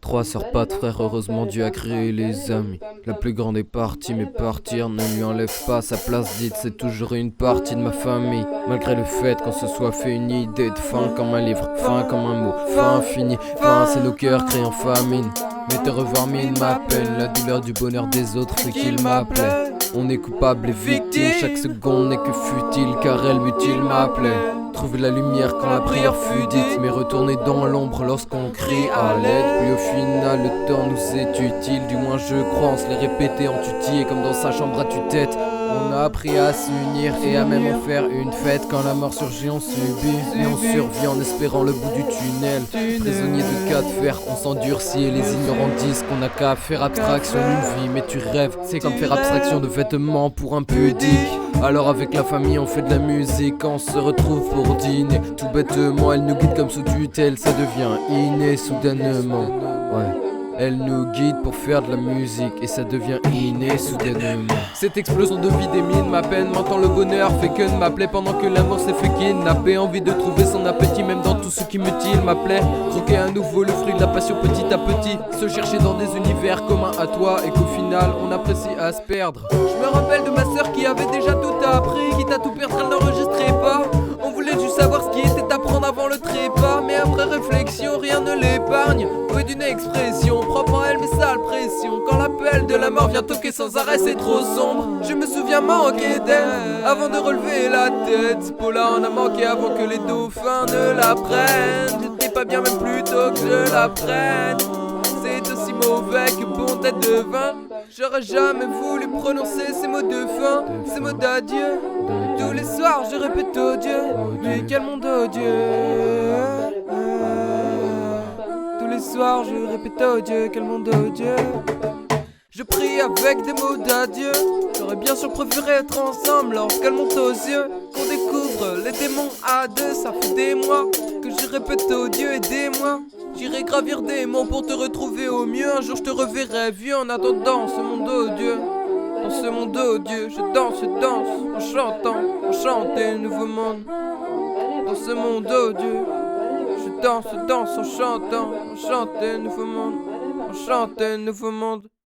Trois sœurs, pas de frères, heureusement Dieu a créé les amis. La plus grande est partie, mais partir ne lui enlève pas sa place dite. C'est toujours une partie de ma famille. Malgré le fait qu'on se soit fait une idée de fin comme un livre, fin comme un mot, fin infini. Fin, c'est nos cœurs créés en famine. Mais te revoir mine m'appelle. La douleur du bonheur des autres fait qu'il m'appelait. On est coupable et victime, chaque seconde n'est que futile, car elle mutile m'appelait. Trouver la lumière quand la prière fut dite, mais retourner dans l'ombre lorsqu'on crie à l'aide. Puis au final le temps nous est utile, du moins je crois, on se l'est répété en tutier comme dans sa chambre à tue-tête. On a appris à s'unir et à même en faire une fête. Quand la mort surgit on subit, mais on survit en espérant le bout du tunnel. Prisonnier de cas de fer, on s'endurcit et les ignorants disent qu'on n'a qu'à faire abstraction d'une vie. Mais tu rêves, c'est comme faire abstraction de vêtements pour un pudique. Alors avec la famille on fait de la musique, quand on se retrouve pour dîner. Tout bêtement elle nous guide comme sous tutelle, ça devient inné soudainement. Ouais. Elle nous guide pour faire de la musique et ça devient inné soudainement. Cette explosion de vie démine ma peine. Maintenant le bonheur fait que de m'appeler pendant que l'amour s'est fait kidnapper. Envie de trouver son appétit même dans tout ce qui mutile m'appelait. Croquer à nouveau le fruit de la passion petit à petit. Se chercher dans des univers communs à toi et qu'au final on apprécie à se perdre. Je me rappelle de ma sœur qui avait déjà tout appris. Quitte à tout perdre elle n'enregistrait pas. On voulait juste savoir ce qui était à prendre avant le trépas. Mais après réflexion rien ne l'épargne. Doué d'une expression propre en elle mais sale pression. Quand l'appel de la mort vient toquer sans arrêt c'est trop sombre. Je me souviens manquer d'elle avant de relever la tête. Paula en a manqué avant que les dauphins ne la prennent. J'étais pas bien même plutôt que je la prenne. C'est aussi mauvais que bon tête de vin. J'aurais jamais voulu prononcer ces mots de fin, ces mots d'adieu. Tous les soirs je répète oh Dieu, mais quel monde odieux. Tous les soirs je répète oh Dieu, quel monde odieux. Je prie avec des mots d'adieu. J'aurais bien sûr préféré être ensemble lorsqu'elle monte aux yeux. Qu'on découvre les démons à deux, ça fait des mois que je répète oh Dieu aidez-moi. J'irai gravir des monts pour te retrouver au mieux. Un jour je te reverrai vieux en attendant ce monde odieux. Dans ce monde odieux, je danse en chantant, on chante un nouveau monde. Dans ce monde odieux, je danse en chantant, on chante un nouveau monde. On chante un nouveau monde.